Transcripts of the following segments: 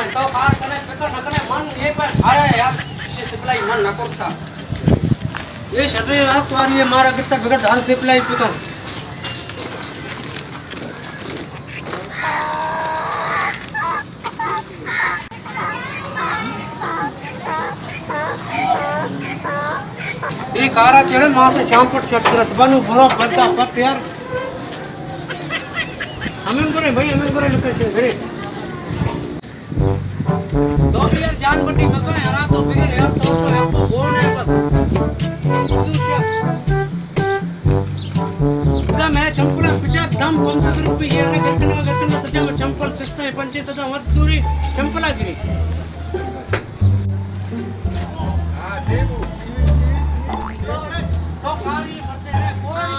मैं तो कार कने पेकर नकने मन ये पर अरे यार से सिप्लाई मन न करता ये शरीर यार तुम्हारी ये मारा कितना बिगड़ हर सिप्लाई पेकर ये कारा चढ़े मां से शाम पर छट करत बनू बरो बच्चा पट यार हमें करे भाई हमें करे लोकेशन करे तो यार जान बटी कका यार तो बिगड़ यार तो आपको कौन है बस पूरा मैं चंपल पिचा दाम 500 रुपए ये अरे करके सजा में चंपल सस्ता है 25 सजा मत दूरी चंपला गिरी हां जेबू तो कारी करते हैं कोई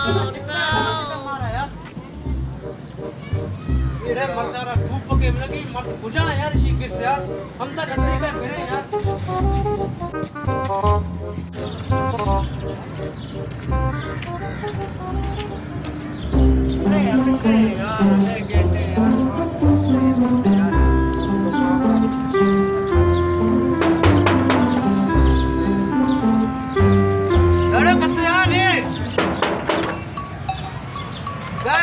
मारा यार ये मर्दारा धूप के लगी मत बुझा यार शिकिर से यार हम तो डरते का मेरे यार अरे यार अरे कहते यार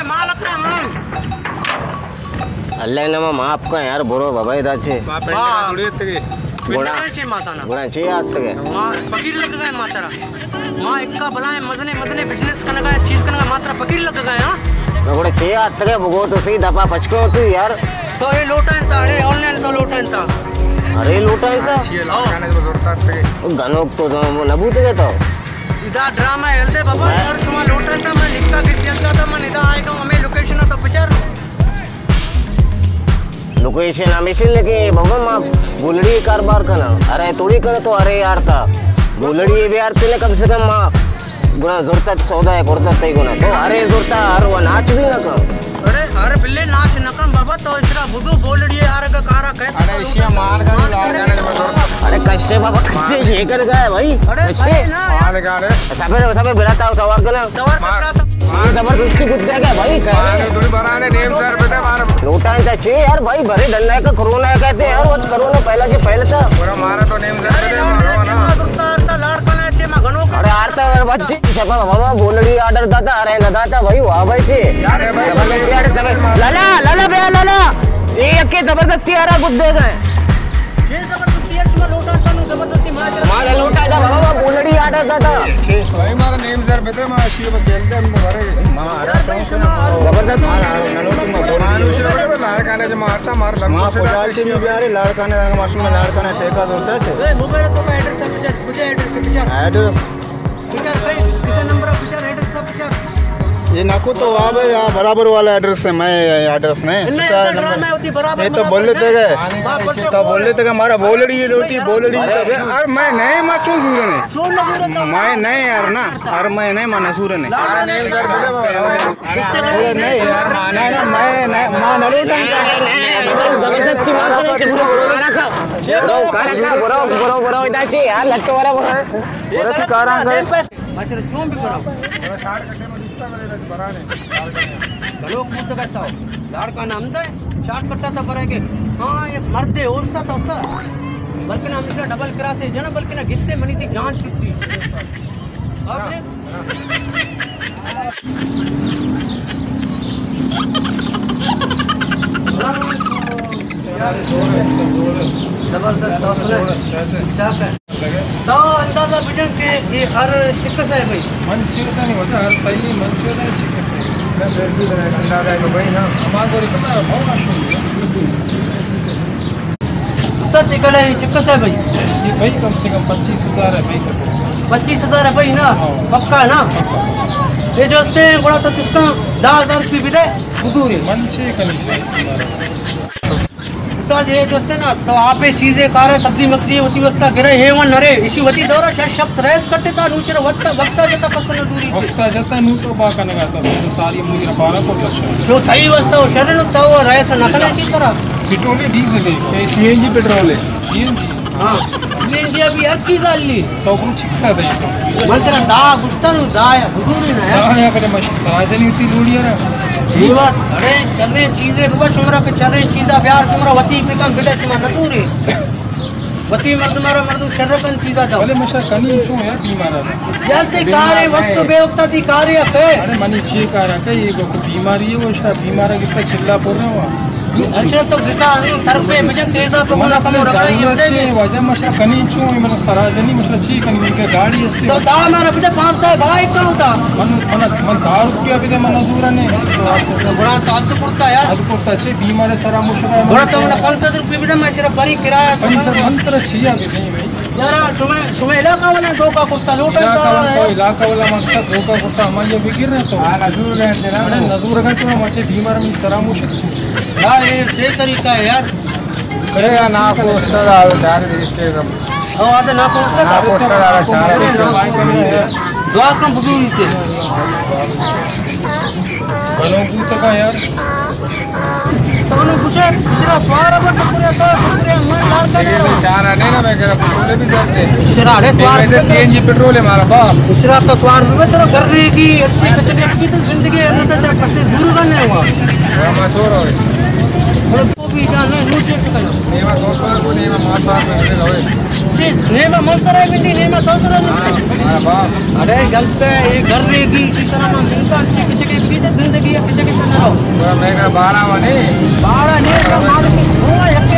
माल अपना माल अल्लाह ने माफ का यार बोरो बाबा इधर से मां थोड़ी तक गुणा चे मासाना गुणा चे आज तक मां फकीर लग गए मातरा मां इक्का बलाए मदने मदने बिजनेस करने का चीज करने का मात्रा फकीर लग गए हां मैं गुणा चे आज तक भगो तो सही दफा पचको तू यार तो ये लोटा था अरे ऑनलाइन तो लोटा था अरे लोटा था ये लगाने की जरूरत है गनो तो नबूत के तो इधर ड्रामा हेल्दे बाबा यार तुम्हारा लोटा था मैं लिखा के चलता था मैं इधर आएगा हमें लोकेशन तो पिक्चर लोकेशन हमेशा लेके बाबा मां बोलड़ी कारोबार करना अरे थोड़ी करे तो अरे यार था बोलड़ी ये भी यार तेने कम से कम मां गुना जोरता सौदा है करता सही गुना तो अरे जोरता और वो नाच भी ना कर अरे बिल्ले नाच न कम बाबा तो इसरा बुदू बोलड़ी यार का कारा कह अरे इसिया मार का अरे कष्टे बाबा कष्टे ये कर गए भाई कष्टे मार का रे सबे बिराता हो सवार करना जबरदस्ती कुछ देगा भाई थोड़ी बराने नेम सर बेटा मार लोटा का चे यार भाई भरे डलने का कोरोना कहते हैं यार वो कोरोना पहला जो पहले था पूरा मारा तो नेम सर बेटा मारो ना अरे आरता बच्ची छपा बाबा बोलड़ी ऑर्डर दाता अरे लदाता भाई वाह भाई से यार भाई लाला लाला बे लाला ये के जबरदस्ती आ रहा कुछ दे गए ये जबरदस्ती है तुम लोटा तो जबरदस्ती मार लोटा था बाबा बोलड़ी ऑर्डर दाता ठीक भाई मारा नेम सर बेटा मां शी बस खेलते हम भरे मार जबरदस्त मानुष बड़े लाड़काने जो मारता मार लम्बा से से भी यार लाड़काने मासूम लाड़काने ठेका होता है ए मोबाइल तो का एड्रेस सब मुझे एड्रेस एड्रेस किसी नंबर ऑफ पिक्चर एड्रेस सब पिक्चर ये नाको तो वहाँ पे यहाँ बराबर वाला एड्रेस है मैं एड्रेस नहीं ये तो बोल लेते गए तो बोल लेते गए हमारा बोलड़ी ये रोटी बोलड़ी यार मैं नहीं मैं चूर मैं नहीं यार ना यार मैं नहीं माना सूर नहीं नहीं यार मैं नहीं माना लोग मुद्दा करता हो लाड़का नाम दे शॉर्ट कट्टा तो पड़ेगे हाँ ये मरते होता तो सर बल्कि ना मिश्रा डबल क्रॉस है जना बल्कि ना गिरते मनी थी जांच कितनी आपने तो अंदाजा बिजन के ये हर शिकस्त है भाई मन शिकस्त नहीं होता हर पहली मन शिकस्त है शिकस्त है मैं बिल्कुल अंदाजा है भाई ना हमारे को कितना भाव ना तो निकल है शिकस्त है भाई ये भाई कम से कम 25,000 है भाई 25,000 है भाई ना पक्का है ना ये जो हस्ते हैं बड़ा तो किसका 10,000 रुपये भी दे बुदूर है मन से कल से ये जो हस्ते ना तो आप ये चीजें कार सब्जी मक्सी होती उसका गिरे हे वन नरे इसी वती दौरा शब्द रेस करते था नूचर वक्त वक्ता जता पक्का न दूरी वक्ता जता नू तो बाका न गाता तो सारी मुझे 12 को जो थई वस्ता हो शरण तो वो रेस न कने इसी तरह पेट्रोल डीजल है सीएनजी पेट्रोल है सीएनजी हां सीएनजी अभी हर चीज आली तो कुछ शिक्षा दे मंत्र दा गुस्तानु दा या बुदूरी ना या करे मश साजनी होती लोड़ी यार जीवत अरे चले चीजें बस उम्र के चले चीजा प्यार उम्र वती पे कम विदेश में न दूरी वती मर्द मारा मर्द शरकन चीजा जाओ भले मशा कनी चो है बीमार है जल्दी कार्य वक्त बेवक्ता दी कार्य है अरे मनी चे कार है ये को बीमारी है वो शा बीमार है किसका चिल्ला पड़ रहा है अच्छा तो गिटा सर पे मुझे तेजा तो होना कम रगड़ा ये चे वजह मशा कनी चो है मन सराजनी मशा ची कनी के गाड़ी है तो दा मेरा पिता 5 भाई कौन था मन 10 रुपया भी मन नजूरा ने बड़ा ताद कुर्ता यार ಅದು ಕೊಡ್ತಾಚೆ बीमार सारा मुश्किल बड़ा तो 500 रुपए भी मैं सिर्फ बड़ी किराया मंत्र छिया भी नहीं भाई जरा सुमे इलाका वाला धोखा कुर्ता लूटा इलाका वाला मकसद धोखा कुर्ता हम ये बिगिर रहे तो नजूर रहते ना नजूर का तो मचे बीमार में सारा मुश्किल यार ये तरीका है यार करेगा ना को उस्ताद आ चार देते और आते ना को उस्ताद आ चार दुआ कम बुजुर्ग थे बनो पूत का यार तो उन्होंने पूछा पिछड़ा स्वार पर टुकड़े मन लाल का नहीं चार आने ना मैं कह रहा पेट्रोल भी जाते पिछड़ा अरे स्वार वैसे सीएनजी पेट्रोल है हमारा बाप पिछड़ा तो स्वार में तेरा घर की अच्छी कचरे की तो जिंदगी है तो से कैसे दूर करने हुआ मैं सो रहा हूं को भी जाने नीचे करना नेवा 200 को नेवा मार मार में रहे जी नेमा मंसरा भी थी नेमा तो हमारा बाप अरे गलत पे ये घर की इसी तरह में मिलता चिक भी तो जिंदगी है किचके तो ना रहो मैं कह 12 वाले 12 नहीं माल की